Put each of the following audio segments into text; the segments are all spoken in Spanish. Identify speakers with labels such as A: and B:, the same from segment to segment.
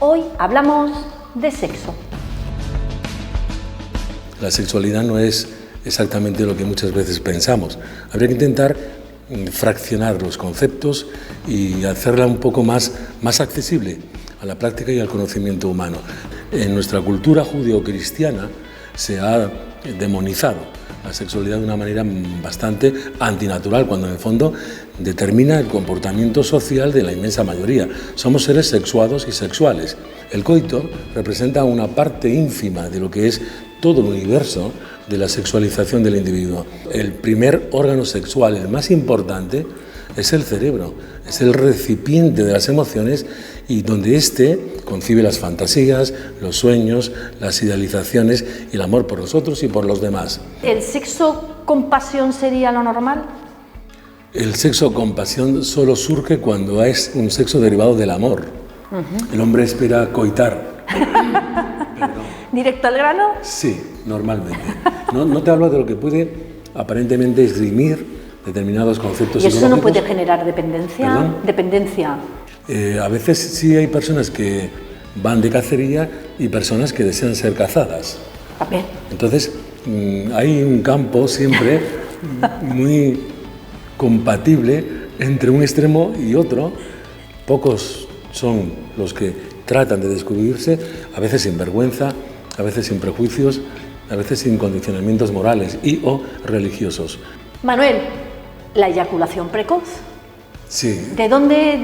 A: Hoy hablamos de sexo.
B: La sexualidad no es exactamente lo que muchas veces pensamos. Habría que intentar fraccionar los conceptos y hacerla un poco más accesible a la práctica y al conocimiento humano. En nuestra cultura judeocristiana se ha demonizado la sexualidad de una manera bastante antinatural, cuando en el fondo determina el comportamiento social de la inmensa mayoría. Somos seres sexuados y sexuales. El coito representa una parte ínfima de lo que es todo el universo de la sexualización del individuo. El primer órgano sexual, el más importante, es el cerebro, es el recipiente de las emociones y donde éste concibe las fantasías, los sueños, las idealizaciones y el amor por nosotros y por los demás.
A: ¿El sexo con pasión sería lo normal?
B: El sexo con pasión solo surge cuando es un sexo derivado del amor. El hombre espera coitar.
A: ¿Directo al grano?
B: Sí, normalmente. No te hablo de lo que puede aparentemente esgrimir determinados conceptos
A: psicológicos. ¿Y eso no puede
B: psicológicos.
A: generar dependencia?
B: ¿Perdón?
A: Dependencia.
B: A veces sí hay personas que van de cacería y personas que desean ser cazadas.
A: A ver.
B: Entonces, hay un campo siempre muy compatible entre un extremo y otro. Pocos son los que tratan de descubrirse, a veces sin vergüenza, a veces sin prejuicios, a veces sin condicionamientos morales y o religiosos.
A: Manuel, la eyaculación precoz.
B: Sí.
A: ¿De dónde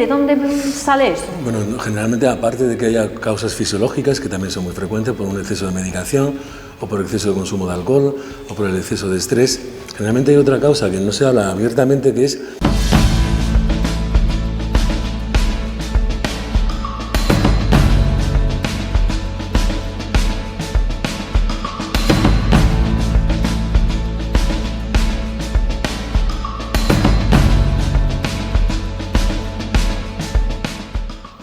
A: sale eso?
B: Bueno, generalmente, aparte de que haya causas fisiológicas, que también son muy frecuentes por un exceso de medicación, o por exceso de consumo de alcohol, o por el exceso de estrés, generalmente hay otra causa que no se habla abiertamente, que es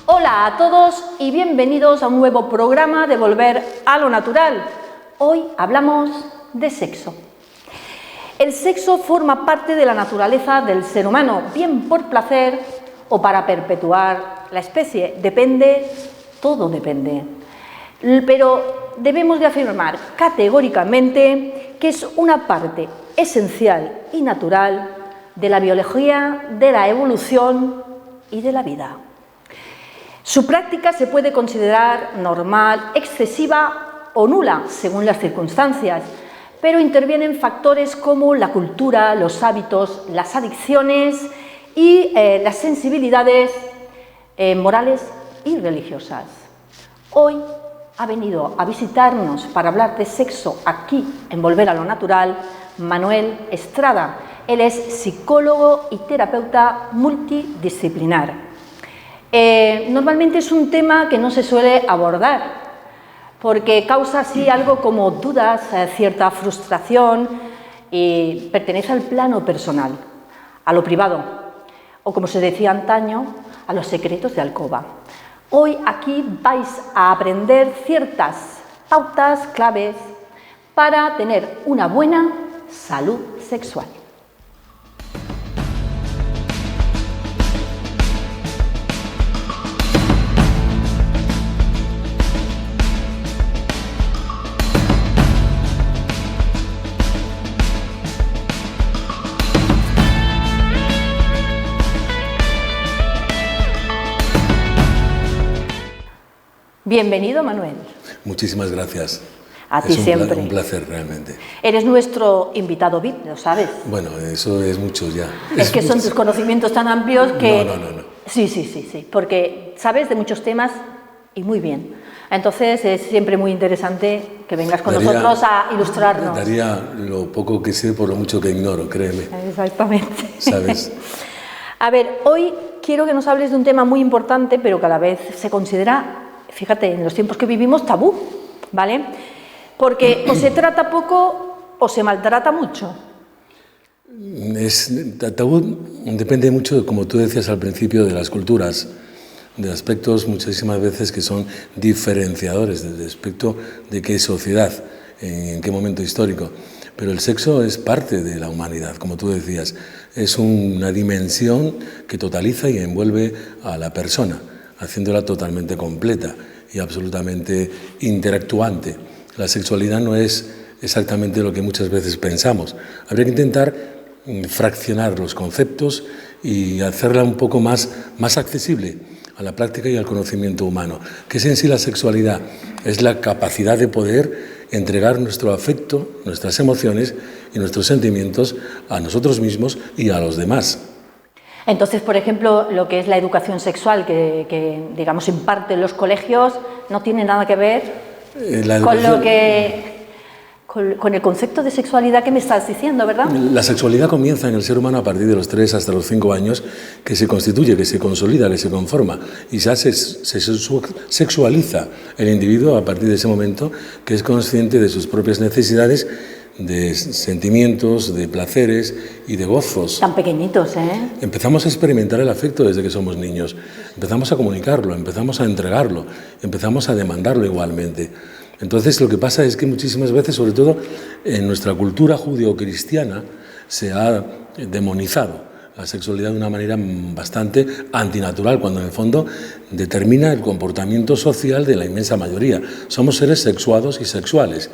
A: Hola a todos y bienvenidos a un nuevo programa de Volver a lo Natural. Hoy hablamos de sexo. El sexo forma parte de la naturaleza del ser humano, bien por placer o para perpetuar la especie. Todo depende. Pero debemos de afirmar categóricamente que es una parte esencial y natural de la biología, de la evolución y de la vida. Su práctica se puede considerar normal, excesiva o nula, según las circunstancias, pero intervienen factores como la cultura, los hábitos, las adicciones y las sensibilidades morales y religiosas. Hoy ha venido a visitarnos para hablar de sexo aquí, en Volver a lo Natural, Manuel Estrada. Él es psicólogo y terapeuta multidisciplinar. Normalmente es un tema que no se suele abordar porque causa así algo como dudas, cierta frustración y pertenece al plano personal, a lo privado o, como se decía antaño, a los secretos de alcoba. Hoy aquí vais a aprender ciertas pautas claves para tener una buena salud sexual. Bienvenido, Manuel.
B: Muchísimas gracias.
A: A ti siempre.
B: Un placer, realmente.
A: Eres nuestro invitado VIP, ¿lo sabes?
B: Bueno, eso es mucho ya.
A: Es que son tus conocimientos tan amplios que...
B: No.
A: Sí, porque sabes de muchos temas y muy bien. Entonces es siempre muy interesante que vengas con nosotros a ilustrarnos.
B: Daría lo poco que sé por lo mucho que ignoro, créeme.
A: Exactamente.
B: ¿Sabes?
A: A ver, hoy quiero que nos hables de un tema muy importante, pero que a la vez se considera... Fíjate, en los tiempos que vivimos, tabú, ¿vale? Porque o se trata poco o se maltrata mucho.
B: Tabú depende mucho, como tú decías al principio, de las culturas, de aspectos muchísimas veces que son diferenciadores respecto de qué sociedad, en qué momento histórico. Pero el sexo es parte de la humanidad, como tú decías. Es una dimensión que totaliza y envuelve a la persona, haciéndola totalmente completa. y absolutamente interactuante. La sexualidad no es exactamente lo que muchas veces pensamos. Habría que intentar fraccionar los conceptos y hacerla un poco más accesible a la práctica y al conocimiento humano. ¿Qué es en sí la sexualidad? Es la capacidad de poder entregar nuestro afecto, nuestras emociones y nuestros sentimientos a nosotros mismos y a los demás.
A: Entonces, por ejemplo, lo que es la educación sexual que digamos, imparte en los colegios no tiene nada que ver con el concepto de sexualidad que me estás diciendo, ¿verdad?
B: La sexualidad comienza en el ser humano a partir de los 3 hasta los 5 años, que se constituye, que se consolida, que se conforma, y ya se sexualiza el individuo a partir de ese momento, que es consciente de sus propias necesidades, de sentimientos, de placeres y de gozos.
A: Tan pequeñitos, ¿eh?
B: Empezamos a experimentar el afecto desde que somos niños, empezamos a comunicarlo, empezamos a entregarlo, empezamos a demandarlo igualmente. Entonces lo que pasa es que muchísimas veces, sobre todo en nuestra cultura judeocristiana, se ha demonizado la sexualidad de una manera bastante antinatural, cuando en el fondo determina el comportamiento social de la inmensa mayoría. Somos seres sexuados y sexuales,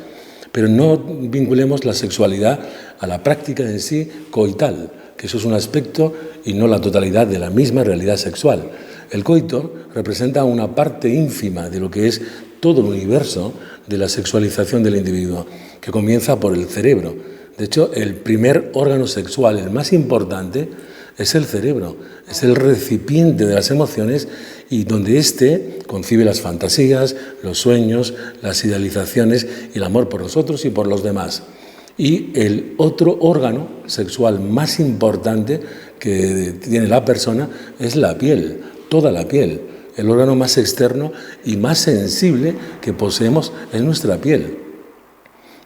B: pero no vinculemos la sexualidad a la práctica en sí coital, que eso es un aspecto y no la totalidad de la misma realidad sexual. El coito representa una parte ínfima de lo que es todo el universo de la sexualización del individuo, que comienza por el cerebro. De hecho, el primer órgano sexual, el más importante, es el cerebro, es el recipiente de las emociones y donde éste concibe las fantasías, los sueños, las idealizaciones y el amor por nosotros y por los demás. Y el otro órgano sexual más importante que tiene la persona es la piel, toda la piel. El órgano más externo y más sensible que poseemos es nuestra piel,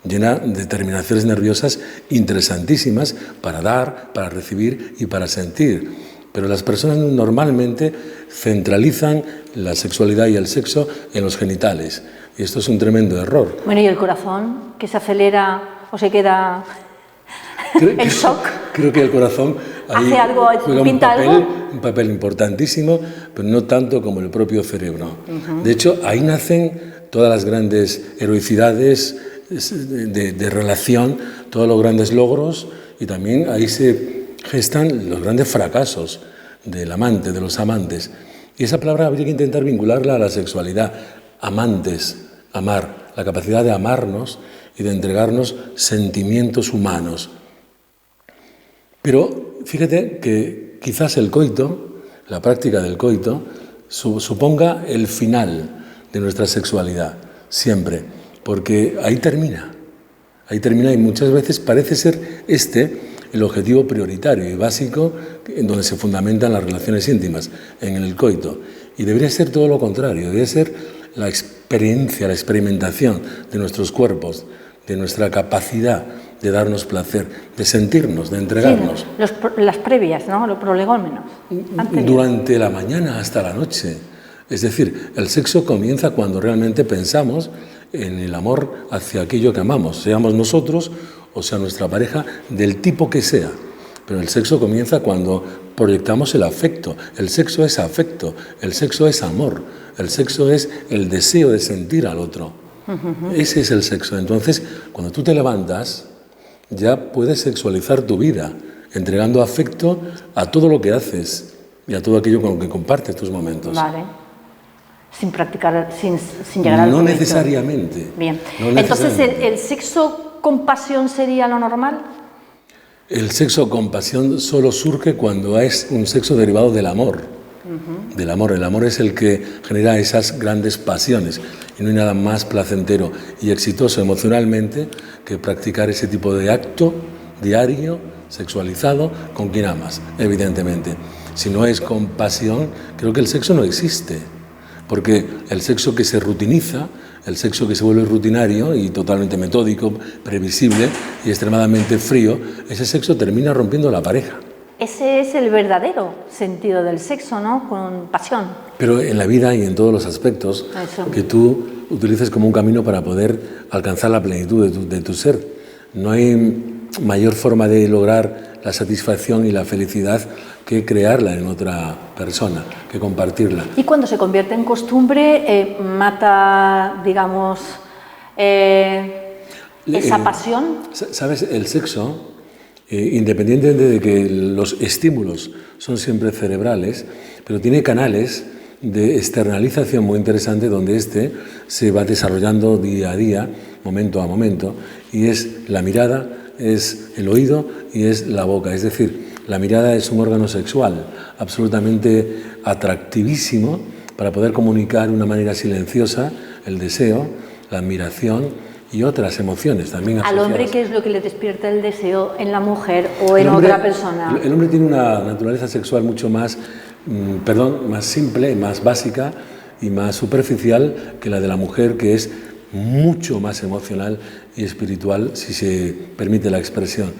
B: llena de terminaciones nerviosas interesantísimas para dar, para recibir y para sentir. Pero las personas normalmente centralizan la sexualidad y el sexo en los genitales, y esto es un tremendo error.
A: Bueno, ¿y el corazón, que se acelera o se queda en shock?
B: Creo que el corazón ahí
A: ¿Hace algo,
B: juega un papel importantísimo, pero no tanto como el propio cerebro. De hecho, ahí nacen todas las grandes heroicidades de relación, todos los grandes logros, y también ahí se gestan los grandes fracasos del amante, de los amantes. Y esa palabra habría que intentar vincularla a la sexualidad. Amantes, amar, la capacidad de amarnos y de entregarnos sentimientos humanos. Pero fíjate que quizás el coito, la práctica del coito, suponga el final de nuestra sexualidad, siempre, porque ahí termina y muchas veces parece ser el objetivo prioritario y básico en donde se fundamentan las relaciones íntimas, en el coito. Y debería ser todo lo contrario, debería ser la experiencia, la experimentación de nuestros cuerpos, de nuestra capacidad de darnos placer, de sentirnos, de entregarnos.
A: Sí, las previas, ¿no? Los prolegómenos.
B: Durante la mañana hasta la noche. Es decir, el sexo comienza cuando realmente pensamos en el amor hacia aquello que amamos, seamos nosotros o sea nuestra pareja, del tipo que sea. Pero el sexo comienza cuando proyectamos el afecto. El sexo es afecto, el sexo es amor, el sexo es el deseo de sentir al otro. Ese es el sexo. Entonces, cuando tú te levantas, ya puedes sexualizar tu vida, entregando afecto a todo lo que haces y a todo aquello con lo que compartes tus momentos.
A: Vale. Sin practicar, sin llegar al momento.
B: No necesariamente.
A: Bien.
B: No
A: Entonces,
B: necesariamente.
A: ¿el sexo con pasión sería lo normal?
B: El sexo con pasión solo surge cuando es un sexo derivado del amor. Del amor. El amor es el que genera esas grandes pasiones y no hay nada más placentero y exitoso emocionalmente que practicar ese tipo de acto diario, sexualizado, con quien amas, evidentemente. Si no es con pasión, creo que el sexo no existe, porque el sexo que se rutiniza, el sexo que se vuelve rutinario y totalmente metódico, previsible y extremadamente frío, ese sexo termina rompiendo la pareja.
A: Ese es el verdadero sentido del sexo, ¿no? Con pasión.
B: Pero en la vida y en todos los aspectos, que tú utilices como un camino para poder alcanzar la plenitud de tu ser. No hay mayor forma de lograr la satisfacción y la felicidad que crearla en otra persona, que compartirla.
A: Y cuando se convierte en costumbre, mata, digamos, esa pasión.
B: ¿Sabes? El sexo, independientemente de que los estímulos son siempre cerebrales, pero tiene canales de externalización muy interesante donde se va desarrollando día a día, momento a momento, y es la mirada, es el oído y es la boca. Es decir, la mirada es un órgano sexual absolutamente atractivísimo para poder comunicar de una manera silenciosa el deseo, la admiración y otras emociones también asociadas.
A: ¿Al hombre qué es lo que le despierta el deseo en la mujer o en otra persona?
B: El hombre tiene una naturaleza sexual mucho más, más simple, más básica y más superficial que la de la mujer, que es mucho más emocional y espiritual, si se permite la expresión.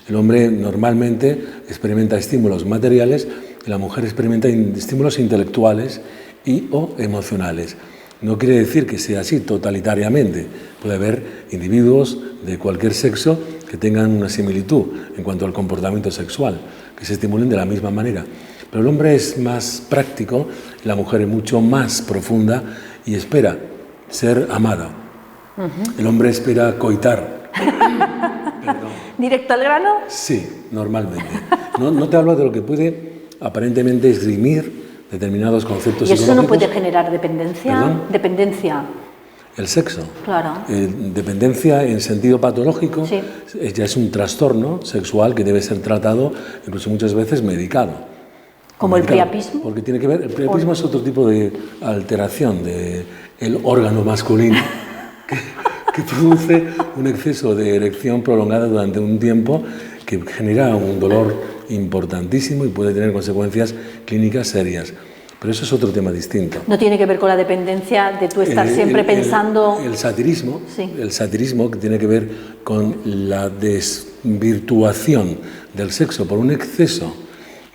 B: El hombre normalmente experimenta estímulos materiales y la mujer experimenta estímulos intelectuales y o emocionales. No quiere decir que sea así totalitariamente. Puede haber individuos de cualquier sexo que tengan una similitud en cuanto al comportamiento sexual, que se estimulen de la misma manera. Pero el hombre es más práctico, la mujer es mucho más profunda y espera ser amada. El hombre espera coitar.
A: ¿Directo al grano?
B: Sí, normalmente. No te hablo de lo que puede aparentemente esgrimir determinados conceptos
A: psicológicos. ¿Y eso no puede
B: psicológicos.
A: generar dependencia?
B: ¿Perdón?
A: Dependencia.
B: El sexo.
A: Claro.
B: Dependencia en sentido patológico,
A: sí.
B: Ya es un trastorno sexual que debe ser tratado, incluso muchas veces medicado.
A: ¿Como el priapismo?
B: Porque tiene que ver, el priapismo es otro tipo de alteración del órgano masculino que produce un exceso de erección prolongada durante un tiempo que genera un dolor importantísimo y puede tener consecuencias clínicas serias. Pero eso es otro tema distinto.
A: ¿No tiene que ver con la dependencia de tú estar siempre pensando...?
B: El satirismo,
A: sí.
B: El satirismo que tiene que ver con la desvirtuación del sexo por un exceso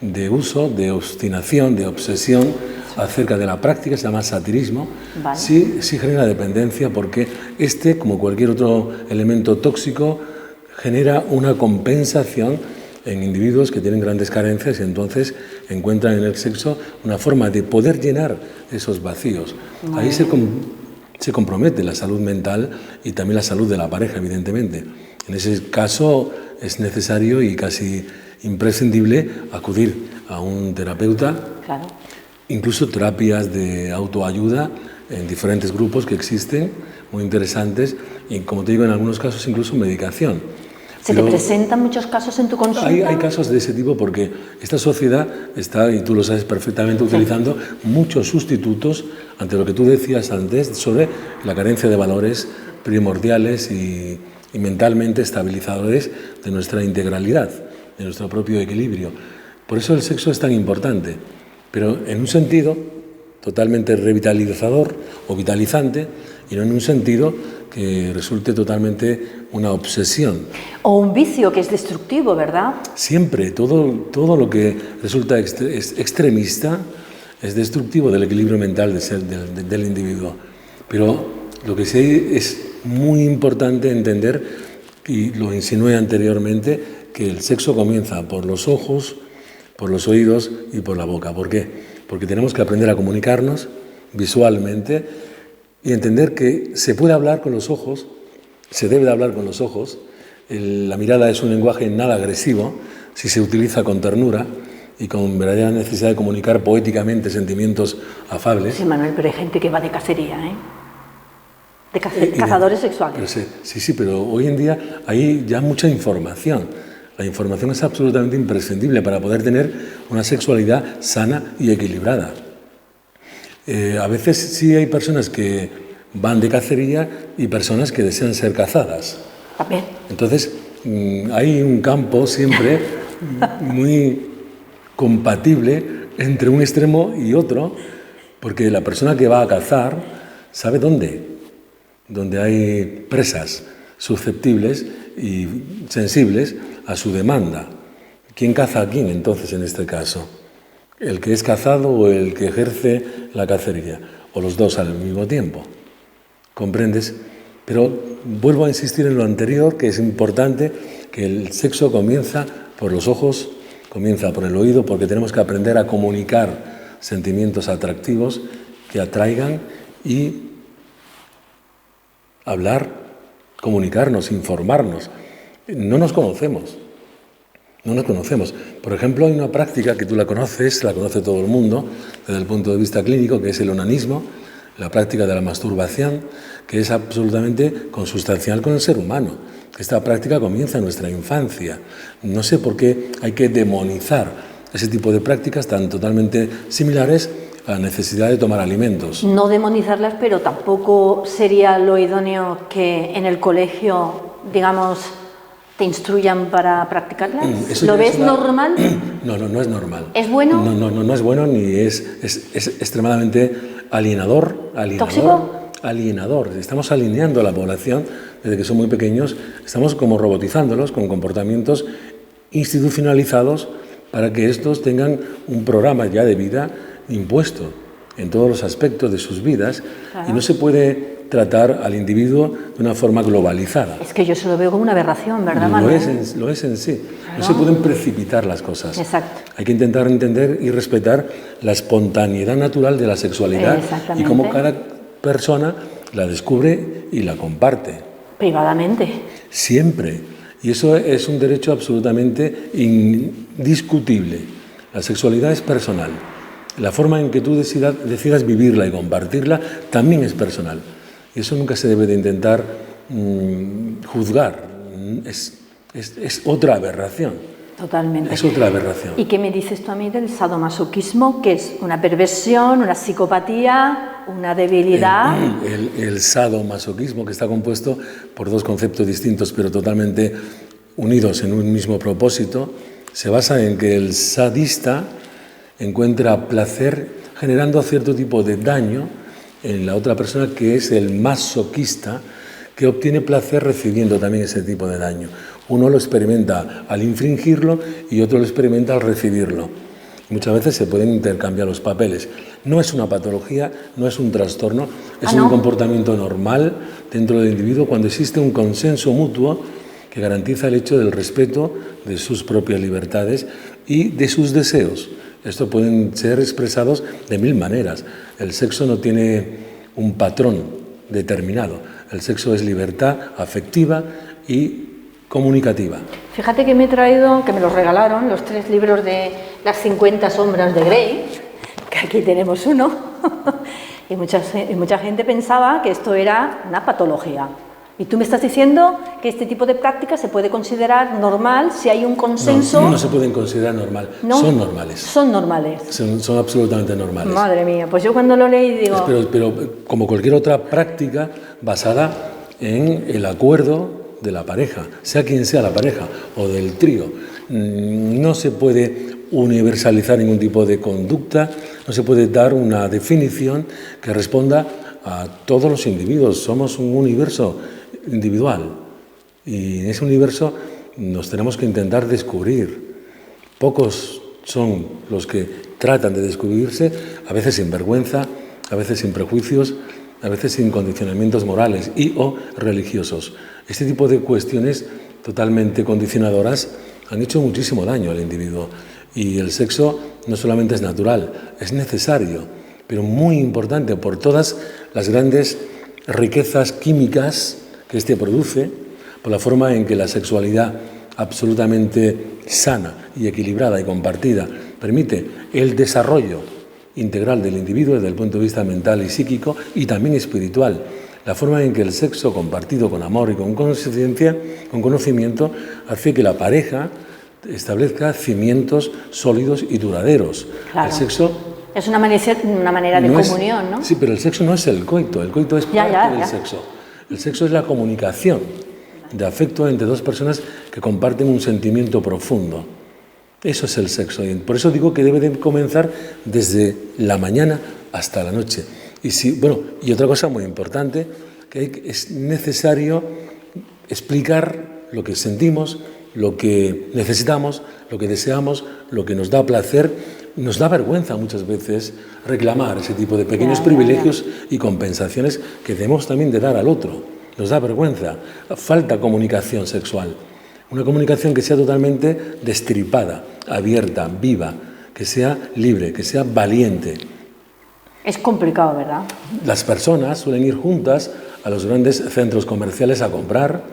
B: de uso, de obstinación, de obsesión acerca de la práctica, se llama satirismo,
A: vale.
B: Sí genera dependencia porque como cualquier otro elemento tóxico, genera una compensación en individuos que tienen grandes carencias y entonces encuentran en el sexo una forma de poder llenar esos vacíos. Vale. Ahí se compromete la salud mental y también la salud de la pareja, evidentemente. En ese caso es necesario y casi imprescindible acudir a un terapeuta,
A: claro.
B: Incluso terapias de autoayuda en diferentes grupos que existen, muy interesantes, y como te digo, en algunos casos incluso medicación.
A: ¿Se te presentan muchos casos en tu consulta?
B: Hay casos de ese tipo porque esta sociedad está, y tú lo sabes perfectamente, utilizando muchos sustitutos ante lo que tú decías antes sobre la carencia de valores primordiales y mentalmente estabilizadores de nuestra integralidad, de nuestro propio equilibrio. Por eso el sexo es tan importante, pero en un sentido totalmente revitalizador o vitalizante y no en un sentido que resulte totalmente una obsesión.
A: O un vicio que es destructivo, ¿verdad?
B: Siempre, todo lo que resulta extremista es destructivo del equilibrio mental del individuo. Pero lo que sí es muy importante entender, y lo insinué anteriormente, que el sexo comienza por los ojos, por los oídos y por la boca. ¿Por qué? Porque tenemos que aprender a comunicarnos visualmente y entender que se puede hablar con los ojos, se debe de hablar con los ojos. La mirada es un lenguaje nada agresivo si se utiliza con ternura y con verdadera necesidad de comunicar poéticamente sentimientos afables.
A: Sí, Manuel, pero hay gente que va de cacería, ¿eh? De cazadores sexuales.
B: Sí, pero hoy en día hay ya mucha información. La información es absolutamente imprescindible para poder tener una sexualidad sana y equilibrada. A veces sí hay personas que van de cacería y personas que desean ser cazadas.
A: También.
B: Entonces, hay un campo siempre muy compatible entre un extremo y otro, porque la persona que va a cazar sabe dónde hay presas susceptibles y sensibles a su demanda. ¿Quién caza a quién entonces en este caso? ¿El que es cazado o el que ejerce la cacería? ¿O los dos al mismo tiempo? ¿Comprendes? Pero vuelvo a insistir en lo anterior, que es importante, que el sexo comienza por los ojos, Comienza por el oído porque tenemos que aprender a comunicar sentimientos atractivos que atraigan y hablar, comunicarnos, informarnos. No nos conocemos. No nos conocemos. Por ejemplo, hay una práctica que tú la conoce todo el mundo, desde el punto de vista clínico, que es el onanismo, la práctica de la masturbación, que es absolutamente consustancial con el ser humano. Esta práctica comienza en nuestra infancia. No sé por qué hay que demonizar ese tipo de prácticas tan totalmente similares a la necesidad de tomar alimentos.
A: No demonizarlas, pero tampoco sería lo idóneo que en el colegio, digamos, te instruyan para practicarlas. ¿Lo ves normal?
B: No, no es normal.
A: ¿Es bueno?
B: No es bueno ni es extremadamente alienador.
A: ¿Tóxico?
B: Alienador. Estamos alineando a la población desde que son muy pequeños, estamos como robotizándolos con comportamientos institucionalizados para que estos tengan un programa ya de vida impuesto en todos los aspectos de sus vidas. Claro. Y no se puede tratar al individuo de una forma globalizada.
A: Es que yo se lo veo como una aberración, ¿verdad,
B: Manuel? Lo es en sí. Claro. No se pueden precipitar las cosas.
A: Exacto.
B: Hay que intentar entender y respetar la espontaneidad natural de la sexualidad y cómo cada persona la descubre y la comparte.
A: Privadamente.
B: Siempre. Y eso es un derecho absolutamente indiscutible. La sexualidad es personal. La forma en que tú decidas vivirla y compartirla también es personal. Y eso nunca se debe de intentar juzgar. Es otra aberración.
A: Totalmente.
B: Es otra aberración.
A: ¿Y qué me dices tú a mí del sadomasoquismo, que es una perversión, una psicopatía, una debilidad?
B: El sadomasoquismo, que está compuesto por dos conceptos distintos pero totalmente unidos en un mismo propósito, se basa en que el sadista encuentra placer generando cierto tipo de daño en la otra persona, que es el masoquista, que obtiene placer recibiendo también ese tipo de daño. Uno lo experimenta al infringirlo y otro lo experimenta al recibirlo. Muchas veces se pueden intercambiar los papeles. No es una patología, no es un trastorno, es un comportamiento normal dentro del individuo cuando existe un consenso mutuo que garantiza el hecho del respeto de sus propias libertades y de sus deseos. Esto pueden ser expresados de mil maneras. El sexo no tiene un patrón determinado. El sexo es libertad afectiva y comunicativa.
A: Fíjate que me he traído, que me los regalaron, los 3 libros de las 50 sombras de Grey, que aquí tenemos uno, y mucha gente pensaba que esto era una patología. Y tú me estás diciendo que este tipo de prácticas se puede considerar normal si hay un consenso.
B: No se pueden considerar normal, ¿no? Son normales.
A: Son normales.
B: Son absolutamente normales.
A: Madre mía, pues yo cuando lo leí digo...
B: Pero como cualquier otra práctica basada en el acuerdo de la pareja, sea quien sea la pareja o del trío, no se puede universalizar ningún tipo de conducta, no se puede dar una definición que responda a todos los individuos. Somos un universo individual y en ese universo nos tenemos que intentar descubrir. Pocos son los que tratan de descubrirse, a veces sin vergüenza, a veces sin prejuicios, a veces sin condicionamientos morales y o religiosos. Este tipo de cuestiones totalmente condicionadoras han hecho muchísimo daño al individuo y el sexo no solamente es natural, es necesario, pero muy importante por todas las grandes riquezas químicas que este produce, por la forma en que la sexualidad absolutamente sana y equilibrada y compartida permite el desarrollo integral del individuo desde el punto de vista mental y psíquico y también espiritual. La forma en que el sexo compartido con amor y con conciencia, con conocimiento, hace que la pareja establezca cimientos sólidos y duraderos.
A: Claro.
B: El sexo
A: es una manera de comunión, ¿no?
B: Sí, pero el sexo no es el coito es parte del sexo. El sexo es la comunicación de afecto entre dos personas que comparten un sentimiento profundo. Eso es el sexo. Y por eso digo que debe de comenzar desde la mañana hasta la noche. Y otra cosa muy importante, que es necesario explicar lo que sentimos, lo que necesitamos, lo que deseamos, lo que nos da placer. Nos da vergüenza muchas veces reclamar ese tipo de pequeños privilegios y compensaciones que debemos también de dar al otro. Nos da vergüenza, falta comunicación sexual. Una comunicación que sea totalmente destripada, abierta, viva, que sea libre, que sea valiente.
A: Es complicado, ¿verdad?
B: Las personas suelen ir juntas a los grandes centros comerciales a comprar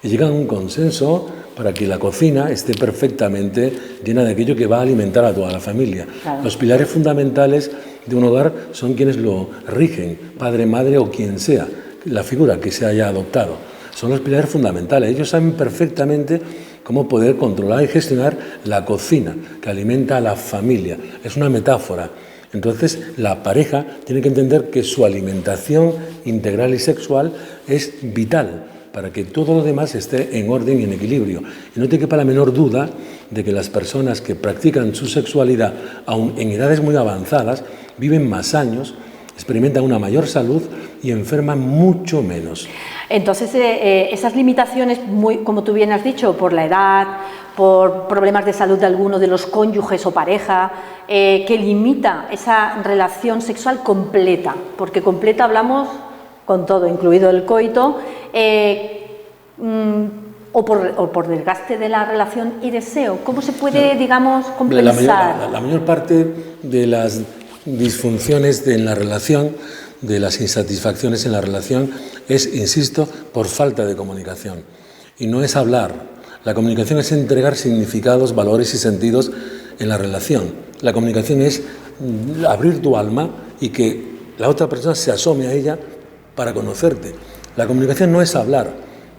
B: y llegan a un consenso para que la cocina esté perfectamente llena de aquello que va a alimentar a toda la familia.
A: Claro.
B: Los pilares fundamentales de un hogar son quienes lo rigen, padre, madre o quien sea, la figura que se haya adoptado. Son los pilares fundamentales. Ellos saben perfectamente cómo poder controlar y gestionar la cocina que alimenta a la familia. Es una metáfora. Entonces, la pareja tiene que entender que su alimentación integral y sexual es vital para que todo lo demás esté en orden y en equilibrio. Y no te quepa la menor duda de que las personas que practican su sexualidad, aun en edades muy avanzadas, viven más años, experimentan una mayor salud y enferman mucho menos.
A: Entonces, esas limitaciones, como tú bien has dicho, por la edad, por problemas de salud de alguno de los cónyuges o pareja, que limita esa relación sexual completa, porque completa hablamos con todo, incluido el coito, o por desgaste de la relación y deseo. ¿Cómo se puede, digamos, compensar?
B: La mayor parte de las disfunciones en la relación, de las insatisfacciones en la relación, es, insisto, por falta de comunicación. Y no es hablar. La comunicación es entregar significados, valores y sentidos en la relación. La comunicación es abrir tu alma y que la otra persona se asome a ella para conocerte. La comunicación no es hablar.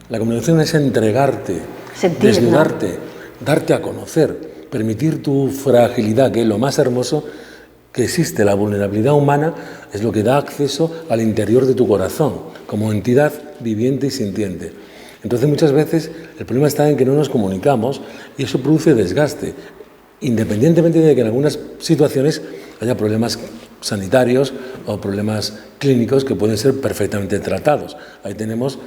B: La comunicación es entregarte,
A: sentir,
B: desnudarte,
A: ¿no?
B: Darte a conocer, permitir tu fragilidad, que es lo más hermoso que existe. La vulnerabilidad humana es lo que da acceso al interior de tu corazón, como entidad viviente y sintiente. Entonces, muchas veces el problema está en que no nos comunicamos y eso produce desgaste, independientemente de que en algunas situaciones haya problemas sanitarios o problemas clínicos que pueden ser perfectamente tratados. Ahí tenemos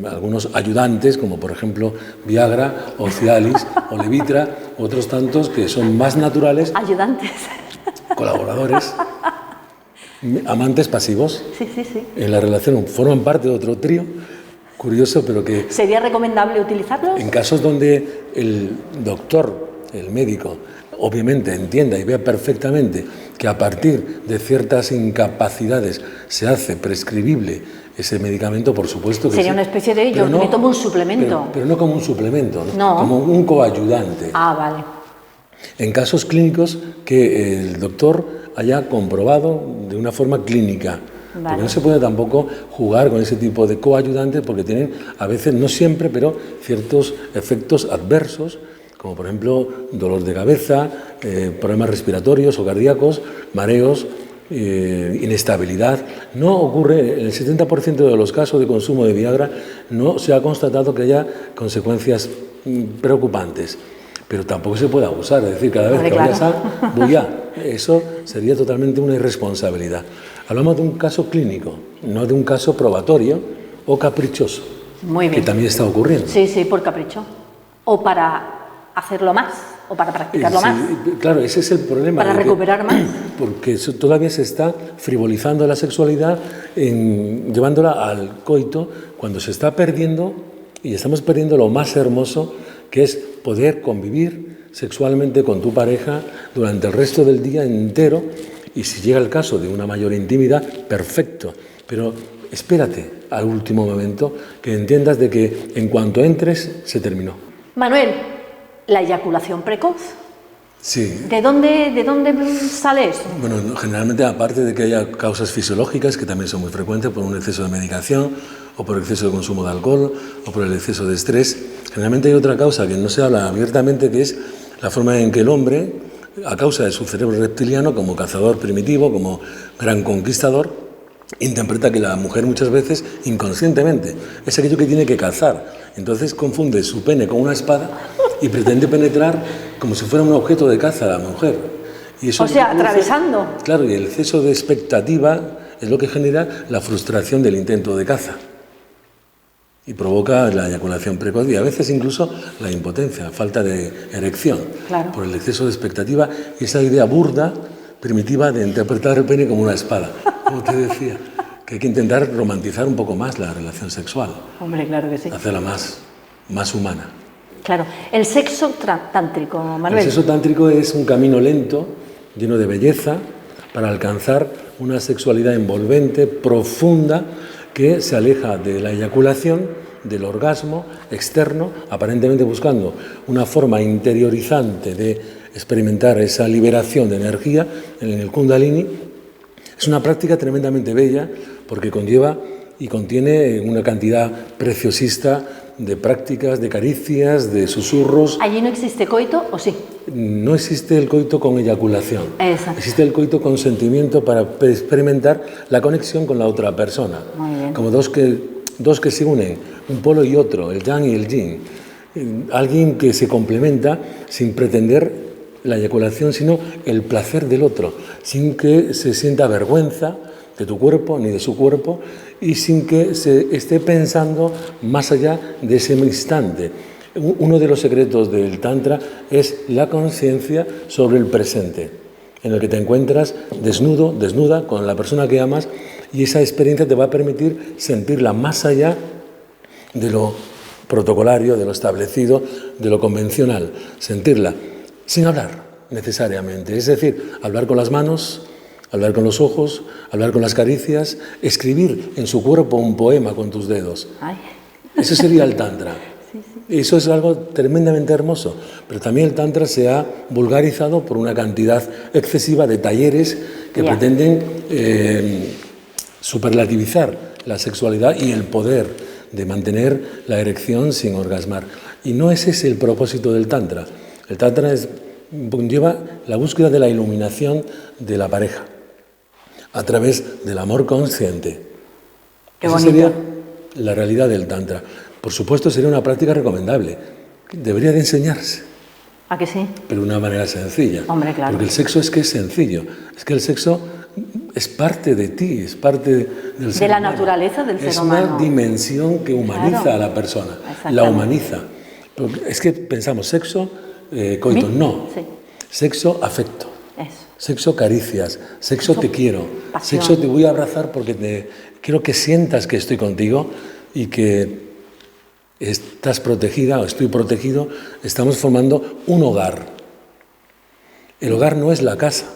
B: algunos ayudantes, como por ejemplo Viagra o Cialis o Levitra, otros tantos que son más naturales.
A: Ayudantes.
B: Colaboradores, amantes pasivos.
A: Sí, sí, sí.
B: En la relación forman parte de otro trío, curioso, pero que...
A: ¿Sería recomendable utilizarlos?
B: En casos donde el doctor, el médico, obviamente entienda y vea perfectamente que a partir de ciertas incapacidades se hace prescribible ese medicamento, por supuesto que
A: sería
B: sí.
A: Una especie de yo me tomo un suplemento.
B: Pero no como un suplemento,
A: no.
B: Como un coayudante.
A: Ah, vale.
B: En casos clínicos que el doctor haya comprobado de una forma clínica. Vale. Porque no se puede tampoco jugar con ese tipo de coayudantes porque tienen, a veces, no siempre, pero ciertos efectos adversos, como por ejemplo dolor de cabeza, problemas respiratorios o cardíacos, mareos, inestabilidad. No ocurre, en el 70% de los casos de consumo de Viagra no se ha constatado que haya consecuencias preocupantes. Pero tampoco se puede abusar, es decir, cada vez que vayas a bulla, eso sería totalmente una irresponsabilidad. Hablamos de un caso clínico, no de un caso probatorio o caprichoso.
A: Muy bien.
B: Que también está ocurriendo.
A: Sí, sí, por capricho. O para hacerlo más, o para practicarlo más.
B: Claro, ese es el problema.
A: Para recuperar más.
B: Porque todavía se está frivolizando la sexualidad, llevándola al coito, cuando se está perdiendo, y estamos perdiendo lo más hermoso, que es poder convivir sexualmente con tu pareja durante el resto del día entero, y si llega el caso de una mayor intimidad, perfecto, pero espérate al último momento, que entiendas de que en cuanto entres, se terminó.
A: Manuel, la eyaculación precoz.
B: Sí.
A: ¿De dónde sale eso?
B: Bueno, generalmente, aparte de que haya causas fisiológicas, que también son muy frecuentes por un exceso de medicación, o por exceso de consumo de alcohol, o por el exceso de estrés, generalmente hay otra causa que no se habla abiertamente, que es la forma en que el hombre, a causa de su cerebro reptiliano, como cazador primitivo, como gran conquistador, interpreta que la mujer muchas veces, inconscientemente, es aquello que tiene que cazar. Entonces confunde su pene con una espada y pretende penetrar como si fuera un objeto de caza a la mujer. Y eso
A: atravesando.
B: Claro, y el exceso de expectativa es lo que genera la frustración del intento de caza. Y provoca la eyaculación precoz y a veces incluso la impotencia, falta de erección,
A: claro,
B: por el exceso de expectativa y esa idea burda, primitiva, de interpretar el pene como una espada. Como te decía, que hay que intentar romantizar un poco más la relación sexual.
A: Hombre, claro que sí.
B: Hacerla más humana.
A: Claro, el sexo tántrico, Manuel.
B: El sexo tántrico es un camino lento, lleno de belleza, para alcanzar una sexualidad envolvente, profunda, que se aleja de la eyaculación, del orgasmo externo, aparentemente buscando una forma interiorizante de experimentar esa liberación de energía en el Kundalini. Es una práctica tremendamente bella porque conlleva y contiene una cantidad preciosista de prácticas, de caricias, de susurros.
A: ¿Allí no existe coito o sí?
B: No existe el coito con eyaculación.
A: Exacto.
B: Existe el coito con sentimiento para experimentar la conexión con la otra persona.
A: Muy bien.
B: Como dos que se unen, un polo y otro, el yang y el yin. Alguien que se complementa sin pretender la eyaculación, sino el placer del otro, sin que se sienta vergüenza de tu cuerpo ni de su cuerpo y sin que se esté pensando más allá de ese instante. Uno de los secretos del Tantra es la conciencia sobre el presente, en el que te encuentras desnudo, desnuda, con la persona que amas, y esa experiencia te va a permitir sentirla más allá de lo protocolario, de lo establecido, de lo convencional. Sentirla sin hablar necesariamente, es decir, hablar con las manos, hablar con los ojos, hablar con las caricias, escribir en su cuerpo un poema con tus dedos.
A: Ay.
B: Eso sería el Tantra.
A: Sí, sí.
B: Eso es algo tremendamente hermoso, pero también el Tantra se ha vulgarizado por una cantidad excesiva de talleres que pretenden superlativizar la sexualidad y el poder de mantener la erección sin orgasmar. Y no ese es el propósito del Tantra. El Tantra lleva la búsqueda de la iluminación de la pareja a través del amor consciente. Esa sería la realidad del Tantra. Por supuesto, sería una práctica recomendable. Debería de enseñarse.
A: ¿A que sí?
B: Pero de una manera sencilla.
A: Hombre, claro.
B: Porque el sexo es que es sencillo. Es que el sexo es parte de ti, es parte del ser
A: de la
B: humano.
A: Naturaleza del ser humano.
B: Es una dimensión que humaniza a la persona. La humaniza. Es que pensamos sexo, coito, no.
A: Sí.
B: Sexo, afecto.
A: Eso.
B: Sexo, caricias. Sexo, te quiero.
A: Pasión.
B: Sexo, te voy a abrazar porque quiero que sientas que estoy contigo y que estás protegida o estoy protegido. Estamos formando un hogar. El hogar no es la casa.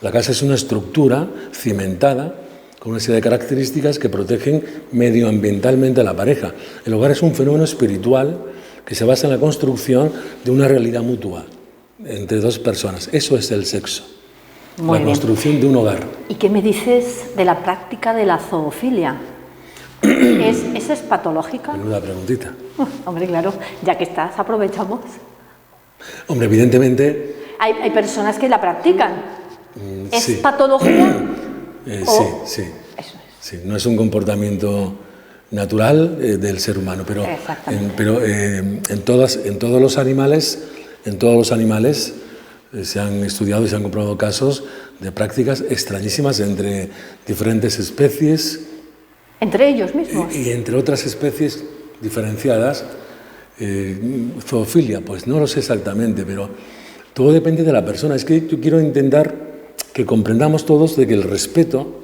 B: La casa es una estructura cimentada con una serie de características que protegen medioambientalmente a la pareja. El hogar es un fenómeno espiritual que se basa en la construcción de una realidad mutua entre dos personas. Eso es el sexo.
A: Muy bien.
B: Construcción de un hogar.
A: ¿Y qué me dices de la práctica de la zoofilia? ¿Esa es patológica?
B: Menuda preguntita.
A: Hombre, claro, ya que estás, aprovechamos.
B: Hombre, evidentemente...
A: Hay personas que la practican. ¿Es
B: sí.
A: patología?
B: Sí. Sí, no es un comportamiento natural del ser humano, pero en todos los animales se han estudiado y se han comprobado casos de prácticas extrañísimas entre diferentes especies.
A: ¿Entre ellos mismos?
B: Y entre otras especies diferenciadas. Zoofilia, pues no lo sé exactamente, pero todo depende de la persona. Es que yo quiero intentar que comprendamos todos de que el respeto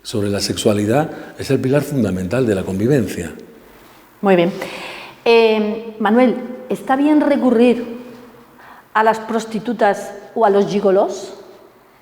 B: sobre la sexualidad es el pilar fundamental de la convivencia.
A: Muy bien. Manuel, ¿está bien recurrir a las prostitutas o a los gigolos?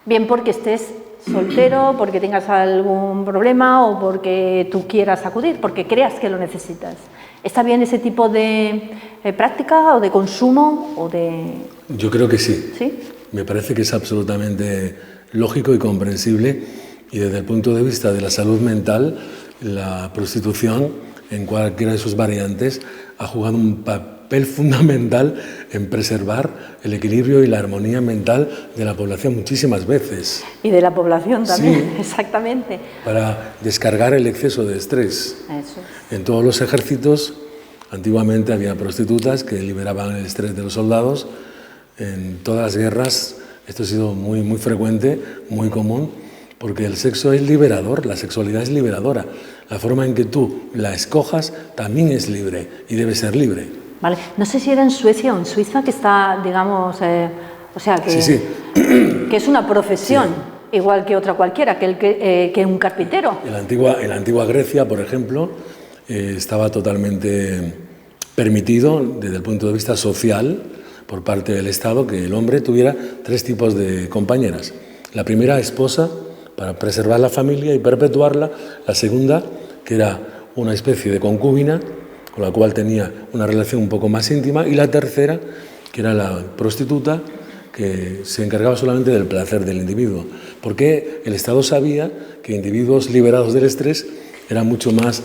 A: Bien porque estés soltero, porque tengas algún problema o porque tú quieras acudir, porque creas que lo necesitas. ¿Está bien ese tipo de práctica o de consumo o de...?
B: Yo creo que sí.
A: ¿Sí?
B: Me parece que es absolutamente lógico y comprensible, y desde el punto de vista de la salud mental, la prostitución, en cualquiera de sus variantes, ha jugado un papel fundamental en preservar el equilibrio y la armonía mental de la población muchísimas veces.
A: Y de la población también,
B: sí,
A: exactamente.
B: Para descargar el exceso de estrés.
A: Eso.
B: En todos los ejércitos, antiguamente había prostitutas que liberaban el estrés de los soldados. En todas las guerras esto ha sido muy, muy frecuente, muy común, porque el sexo es liberador, la sexualidad es liberadora. La forma en que tú la escojas también es libre y debe ser libre.
A: Vale. No sé si era en Suecia o en Suiza que está, digamos, o sea, que,
B: sí.
A: que es una profesión, sí, igual que otra cualquiera, que un carpintero.
B: En la antigua Grecia, por ejemplo, estaba totalmente permitido desde el punto de vista social por parte del Estado que el hombre tuviera 3 tipos de compañeras. La primera, esposa, para preservar la familia y perpetuarla. La segunda, que era una especie de concubina, con la cual tenía una relación un poco más íntima. Y la tercera, que era la prostituta, que se encargaba solamente del placer del individuo. Porque el Estado sabía que individuos liberados del estrés eran mucho más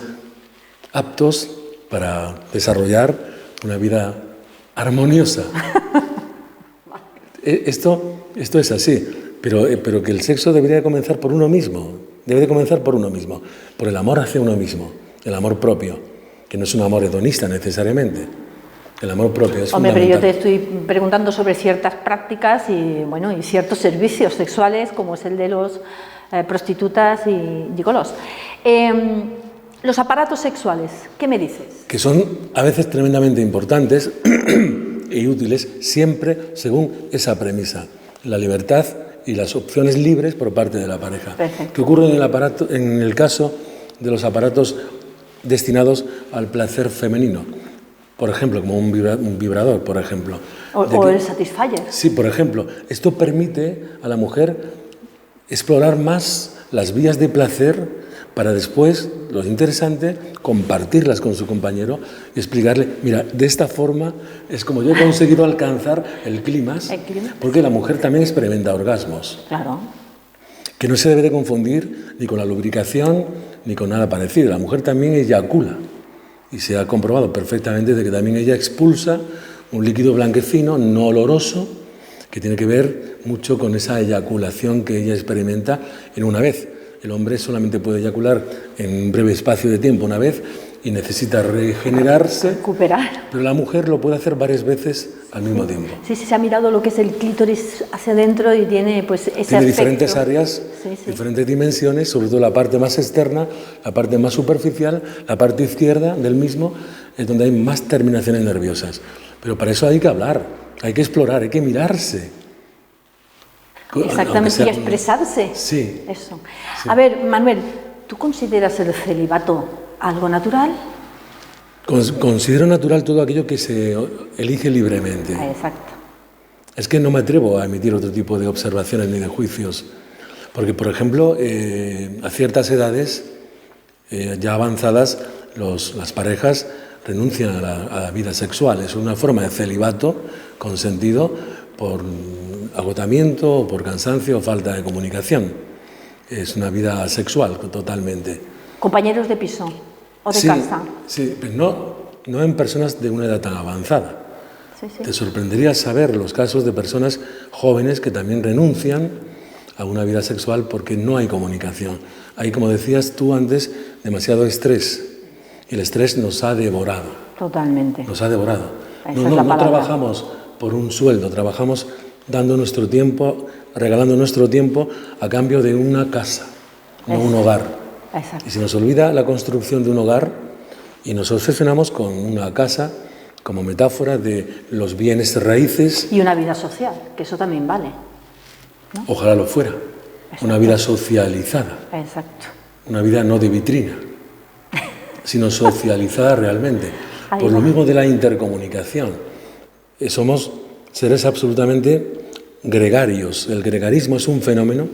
B: aptos para desarrollar una vida armoniosa. Esto es así, pero que el sexo debería comenzar por uno mismo, por el amor hacia uno mismo, el amor propio, que no es un amor hedonista necesariamente. El amor propio es fundamental.
A: Pero yo te estoy preguntando sobre ciertas prácticas y ciertos servicios sexuales, como es el de los prostitutas y gigolos. Los aparatos sexuales, ¿qué me dices?
B: Que son a veces tremendamente importantes y útiles, siempre según esa premisa, la libertad y las opciones libres por parte de la pareja.
A: Perfecto.
B: ¿Qué ocurre en el caso de los aparatos destinados al placer femenino? Por ejemplo, como un vibrador, por ejemplo.
A: O el Satisfyer.
B: Sí, por ejemplo. Esto permite a la mujer explorar más las vías de placer para después, lo interesante, compartirlas con su compañero y explicarle, mira, de esta forma es como yo he conseguido alcanzar el clímax, porque la mujer también experimenta orgasmos.
A: Claro.
B: Que no se debe de confundir ni con la lubricación ni con nada parecido. La mujer también eyacula y se ha comprobado perfectamente de que también ella expulsa un líquido blanquecino, no oloroso, que tiene que ver mucho con esa eyaculación que ella experimenta en una vez. El hombre solamente puede eyacular en un breve espacio de tiempo una vez y necesita regenerarse,
A: recuperar.
B: Pero la mujer lo puede hacer varias veces al mismo tiempo.
A: Sí, se ha mirado lo que es el clítoris hacia adentro y tiene pues ese
B: tiene
A: aspecto.
B: Diferentes áreas, diferentes dimensiones, sobre todo la parte más externa, la parte más superficial, la parte izquierda del mismo, es donde hay más terminaciones nerviosas. Pero para eso hay que hablar, hay que explorar, hay que mirarse.
A: Exactamente, y expresarse.
B: Sí.
A: Eso. Sí. A ver, Manuel, ¿tú consideras el celibato algo natural?
B: Considero natural todo aquello que se elige libremente.
A: Exacto.
B: Es que no me atrevo a emitir otro tipo de observaciones ni de juicios. Porque, por ejemplo, a ciertas edades ya avanzadas, las parejas renuncian a la vida sexual. Es una forma de celibato consentido por agotamiento, o por cansancio o falta de comunicación. Es una vida sexual totalmente.
A: ¿Compañeros de piso o de casa?
B: Sí, pero no en personas de una edad tan avanzada.
A: Sí.
B: Te sorprendería saber los casos de personas jóvenes que también renuncian a una vida sexual porque no hay comunicación. Hay, como decías tú antes, demasiado estrés. Y el estrés nos ha devorado.
A: Totalmente.
B: Nos ha devorado.
A: No
B: trabajamos por un sueldo, trabajamos dando nuestro tiempo, regalando nuestro tiempo a cambio de una casa, no un hogar.
A: Exacto.
B: Y se nos olvida la construcción de un hogar y nos obsesionamos con una casa como metáfora de los bienes raíces.
A: Y una vida social, que eso también vale, ¿no?
B: Ojalá lo fuera.
A: Exacto.
B: Una vida socializada.
A: Exacto.
B: Una vida no de vitrina, sino socializada realmente. Por lo mismo de la intercomunicación. Somos seres absolutamente gregarios. El gregarismo es un fenómeno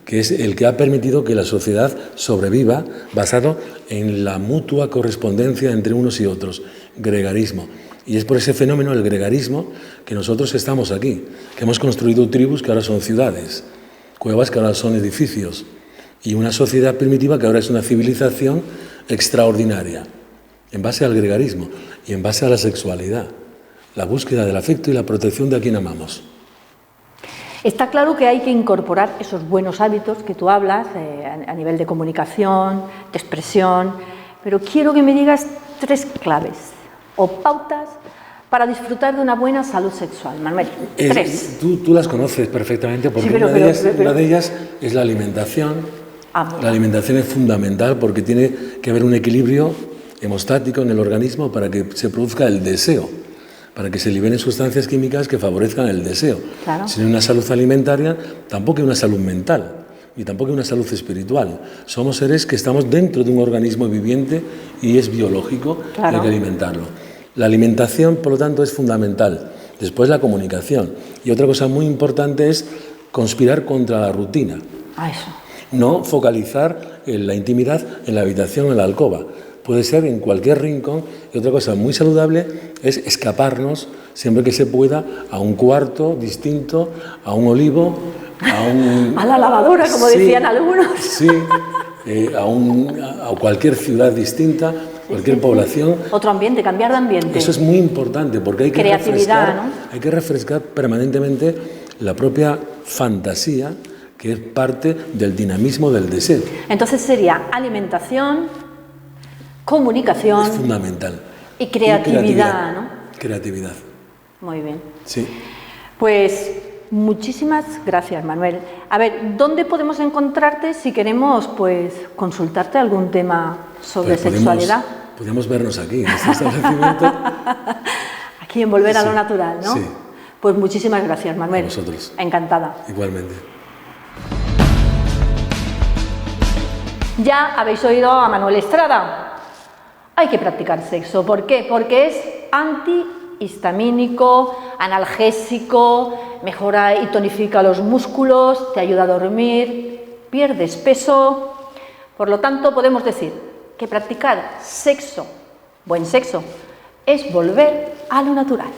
B: que es el que ha permitido que la sociedad sobreviva basado en la mutua correspondencia entre unos y otros. Gregarismo. Y es por ese fenómeno, el gregarismo, que nosotros estamos aquí, que hemos construido tribus que ahora son ciudades, cuevas que ahora son edificios, y una sociedad primitiva que ahora es una civilización extraordinaria, en base al gregarismo y en base a la sexualidad, la búsqueda del afecto y la protección de a quien amamos.
A: Está claro que hay que incorporar esos buenos hábitos que tú hablas a nivel de comunicación, de expresión, pero quiero que me digas 3 claves o pautas para disfrutar de una buena salud sexual. Manuel, 3.
B: Tú las conoces perfectamente porque
A: sí,
B: una de ellas es la alimentación. La alimentación es fundamental porque tiene que haber un equilibrio hemostático en el organismo para que se produzca el deseo, para que se liberen sustancias químicas que favorezcan el deseo.
A: Claro.
B: Si no hay una salud alimentaria, tampoco hay una salud mental y tampoco hay una salud espiritual. Somos seres que estamos dentro de un organismo viviente y es biológico, claro. Hay que alimentarlo. La alimentación, por lo tanto, es fundamental. Después la comunicación. Y otra cosa muy importante es conspirar contra la rutina.
A: Eso.
B: No focalizar en la intimidad en la habitación, en la alcoba. Puede ser en cualquier rincón. Y otra cosa muy saludable es escaparnos, siempre que se pueda, a un cuarto distinto, a un olivo,
A: a la lavadora, como decían algunos.
B: Sí, a cualquier ciudad distinta, cualquier población.
A: Otro ambiente, cambiar de ambiente.
B: Eso es muy importante porque hay que
A: creatividad, ¿no?
B: Hay que refrescar permanentemente la propia fantasía, que es parte del dinamismo del deseo.
A: Entonces sería alimentación, comunicación.
B: Es fundamental.
A: Y creatividad, ¿no?
B: Creatividad.
A: Muy bien.
B: Sí.
A: Pues muchísimas gracias, Manuel. A ver, ¿dónde podemos encontrarte si queremos, pues, consultarte algún tema sobre sexualidad?
B: Podemos vernos aquí, en este establecimiento.
A: Aquí en Volver a lo Natural, ¿no?
B: Sí.
A: Pues muchísimas gracias, Manuel.
B: A vosotros.
A: Encantada.
B: Igualmente.
A: Ya habéis oído a Manuel Estrada. Hay que practicar sexo. ¿Por qué? Porque es antihistamínico, analgésico, mejora y tonifica los músculos, te ayuda a dormir, pierdes peso. Por lo tanto, podemos decir que practicar sexo, buen sexo, es volver a lo natural.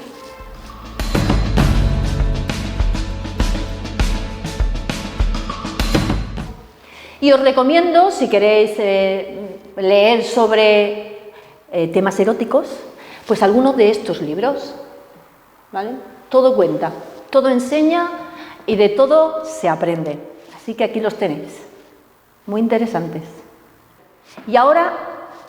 A: Y os recomiendo, si queréis leer sobre temas eróticos, pues algunos de estos libros, ¿vale? Todo cuenta, todo enseña y de todo se aprende. Así que aquí los tenéis, muy interesantes. Y ahora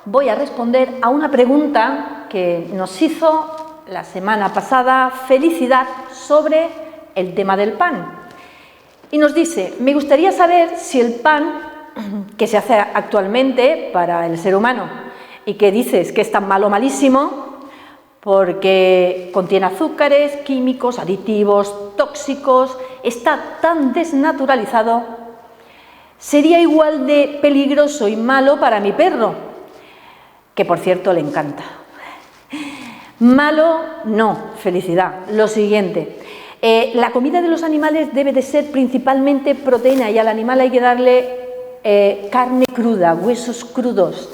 A: voy a responder a una pregunta que nos hizo la semana pasada Felicidad sobre el tema del pan. Y nos dice, me gustaría saber si el pan que se hace actualmente para el ser humano y que dices que es tan malo, malísimo, porque contiene azúcares, químicos, aditivos, tóxicos, está tan desnaturalizado, sería igual de peligroso y malo para mi perro, que por cierto le encanta. Malo, no, Felicidad. Lo siguiente, la comida de los animales debe de ser principalmente proteína y al animal hay que darle carne cruda, huesos crudos.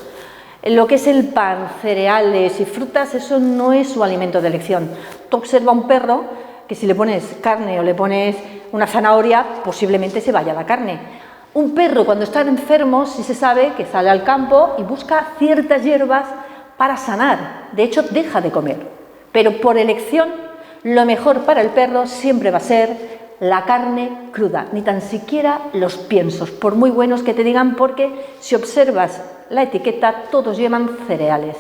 A: Lo que es el pan, cereales y frutas, eso no es su alimento de elección. Tú observa a un perro que si le pones carne o le pones una zanahoria, posiblemente se vaya la carne. Un perro cuando está enfermo sí se sabe que sale al campo y busca ciertas hierbas para sanar. De hecho, deja de comer. Pero por elección, lo mejor para el perro siempre va a ser la carne cruda, ni tan siquiera los piensos, por muy buenos que te digan, porque si observas la etiqueta, todos llevan cereales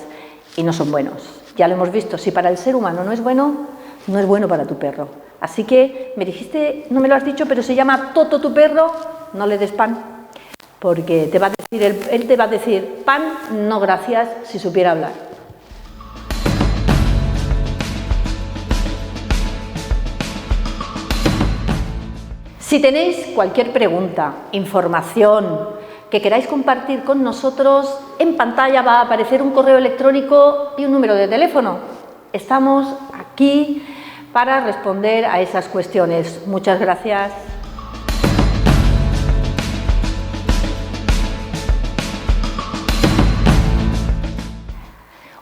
A: y no son buenos. Ya lo hemos visto, si para el ser humano no es bueno para tu perro. Así que me dijiste, no me lo has dicho, pero se llama Toto tu perro, no le des pan, porque te va a decir, él te va a decir pan, no gracias, si supiera hablar. Si tenéis cualquier pregunta, información que queráis compartir con nosotros, en pantalla va a aparecer un correo electrónico y un número de teléfono. Estamos aquí para responder a esas cuestiones. Muchas gracias.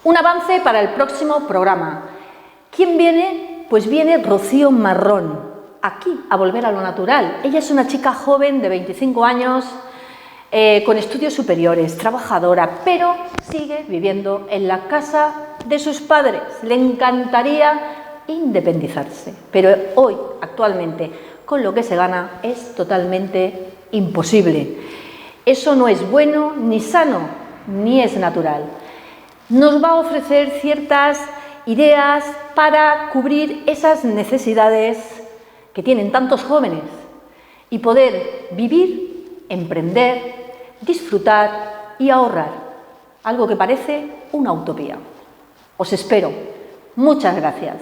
A: Un avance para el próximo programa. ¿Quién viene? Pues viene Rocío Marrón, aquí, a Volver a lo Natural. Ella es una chica joven de 25 años, con estudios superiores, trabajadora, pero sigue viviendo en la casa de sus padres. Le encantaría independizarse, pero hoy, actualmente, con lo que se gana, es totalmente imposible. Eso no es bueno, ni sano, ni es natural. Nos va a ofrecer ciertas ideas para cubrir esas necesidades que tienen tantos jóvenes y poder vivir, emprender, disfrutar y ahorrar, algo que parece una utopía. Os espero. Muchas gracias.